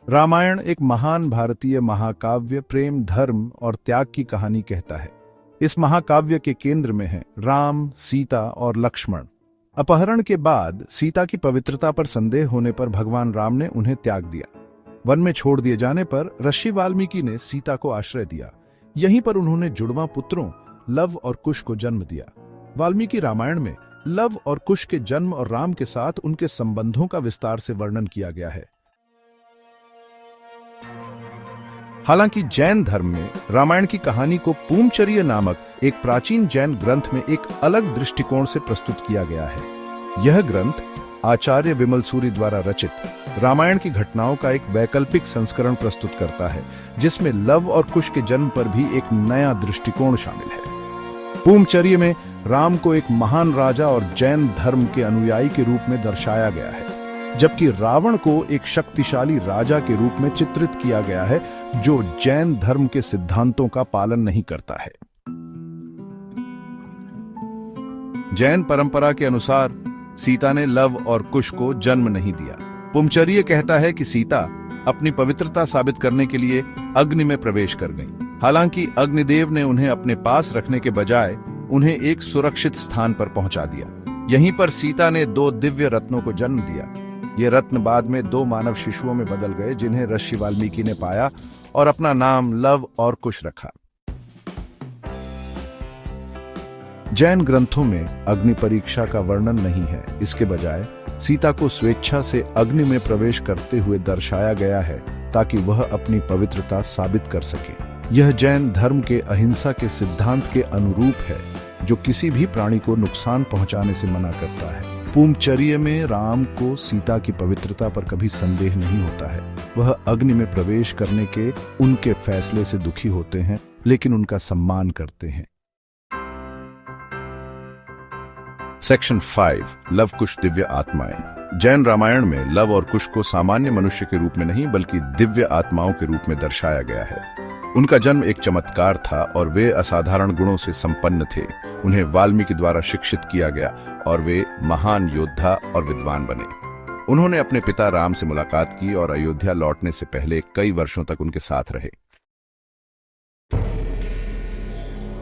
रामायण एक महान भारतीय महाकाव्य प्रेम, धर्म और त्याग की कहानी कहता है। इस महाकाव्य के केंद्र में है राम, सीता और लक्ष्मण। अपहरण के बाद सीता की पवित्रता पर संदेह होने पर भगवान राम ने उन्हें त्याग दिया। वन में छोड़ दिए जाने पर ऋषि वाल्मीकि ने सीता को आश्रय दिया। यहीं पर उन्होंने जुड़वा पुत्रों लव और कुश को जन्म दिया। वाल्मीकि रामायण में लव और कुश के जन्म और राम के साथ उनके संबंधों का विस्तार से वर्णन किया गया है। हालांकि जैन धर्म में रामायण की कहानी को पूमचर्य नामक एक प्राचीन जैन ग्रंथ में एक अलग दृष्टिकोण से प्रस्तुत किया गया है। यह ग्रंथ आचार्य विमल सूरी द्वारा रचित रामायण की घटनाओं का एक वैकल्पिक संस्करण प्रस्तुत करता है, जिसमें लव और कुश के जन्म पर भी एक नया दृष्टिकोण शामिल है। पूमचर्य में राम को एक महान राजा और जैन धर्म के अनुयायी के रूप में दर्शाया गया है, जबकि रावण को एक शक्तिशाली राजा के रूप में चित्रित किया गया है जो जैन धर्म के सिद्धांतों का पालन नहीं करता है। जैन परंपरा के अनुसार सीता ने लव और कुश को जन्म नहीं दिया। पूमचर्य कहता है कि सीता अपनी पवित्रता साबित करने के लिए अग्नि में प्रवेश कर गई। हालांकि अग्निदेव ने उन्हें अपने पास रखने के बजाय उन्हें एक सुरक्षित स्थान पर पहुंचा दिया। यहीं पर सीता ने 2 दिव्य रत्नों को जन्म दिया। ये रत्न बाद में 2 मानव शिशुओं में बदल गए, जिन्हें ऋषि वाल्मीकि ने पाया और अपना नाम लव और कुश रखा। जैन ग्रंथों में अग्नि परीक्षा का वर्णन नहीं है। इसके बजाय सीता को स्वेच्छा से अग्नि में प्रवेश करते हुए दर्शाया गया है ताकि वह अपनी पवित्रता साबित कर सके। यह जैन धर्म के अहिंसा के सिद्धांत के अनुरूप है, जो किसी भी प्राणी को नुकसान पहुंचाने से मना करता है। पूमचर्य में राम को सीता की पवित्रता पर कभी संदेह नहीं होता है। वह अग्नि में प्रवेश करने के उनके फैसले से दुखी होते हैं, लेकिन उनका सम्मान करते हैं। सेक्शन 5 लव कुश दिव्य आत्माएं। जैन रामायण में लव और कुश को सामान्य मनुष्य के रूप में नहीं बल्कि दिव्य आत्माओं के रूप में दर्शाया गया है। उनका जन्म एक चमत्कार था और वे असाधारण गुणों से संपन्न थे। उन्हें वाल्मीकि द्वारा शिक्षित किया गया और वे महान योद्धा और विद्वान बने। उन्होंने अपने पिता राम से मुलाकात की और अयोध्या लौटने से पहले कई वर्षों तक उनके साथ रहे।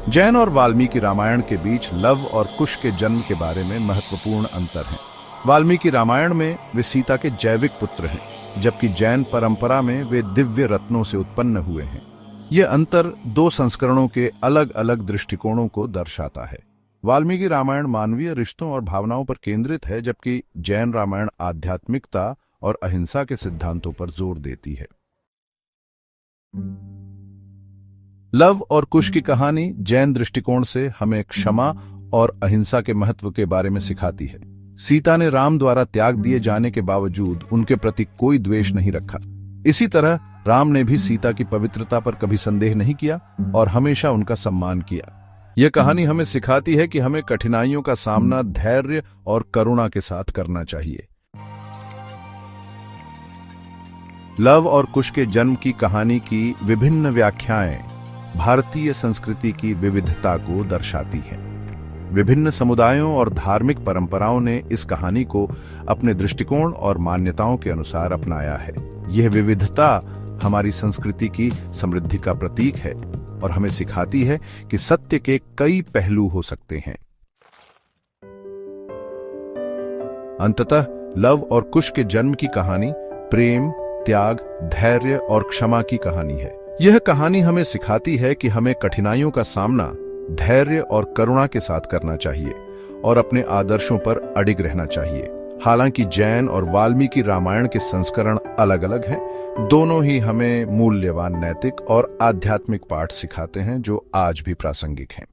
जैन और वाल्मीकि रामायण के बीच लव और कुश के जन्म के बारे में महत्वपूर्ण अंतर है। वाल्मीकि रामायण में वे सीता के जैविक पुत्र हैं, जबकि जैन परंपरा में वे दिव्य रत्नों से उत्पन्न हुए हैं। यह अंतर 2 संस्करणों के अलग अलग दृष्टिकोणों को दर्शाता है। वाल्मीकि रामायण मानवीय रिश्तों और भावनाओं पर केंद्रित है, जबकि जैन रामायण आध्यात्मिकता और अहिंसा के सिद्धांतों पर जोर देती है। लव और कुश की कहानी जैन दृष्टिकोण से हमें क्षमा और अहिंसा के महत्व के बारे में सिखाती है। सीता ने राम द्वारा त्याग दिए जाने के बावजूद उनके प्रति कोई द्वेष नहीं रखा। इसी तरह राम ने भी सीता की पवित्रता पर कभी संदेह नहीं किया और हमेशा उनका सम्मान किया। यह कहानी हमें सिखाती है कि हमें कठिनाइयों का सामना धैर्य और करुणा के साथ करना चाहिए। लव और कुश के जन्म की कहानी की विभिन्न व्याख्याएं भारतीय संस्कृति की विविधता को दर्शाती हैं। विभिन्न समुदायों और धार्मिक परंपराओं ने इस कहानी को अपने दृष्टिकोण और मान्यताओं के अनुसार अपनाया है। यह विविधता हमारी संस्कृति की समृद्धि का प्रतीक है और हमें सिखाती है कि सत्य के कई पहलू हो सकते हैं। अंततः लव और कुश के जन्म की कहानी प्रेम, त्याग, धैर्य और क्षमा की कहानी है। यह कहानी हमें सिखाती है कि हमें कठिनाइयों का सामना धैर्य और करुणा के साथ करना चाहिए और अपने आदर्शों पर अडिग रहना चाहिए। हालांकि जैन और वाल्मीकि रामायण के संस्करण अलग अलग हैं, दोनों ही हमें मूल्यवान नैतिक और आध्यात्मिक पाठ सिखाते हैं जो आज भी प्रासंगिक हैं।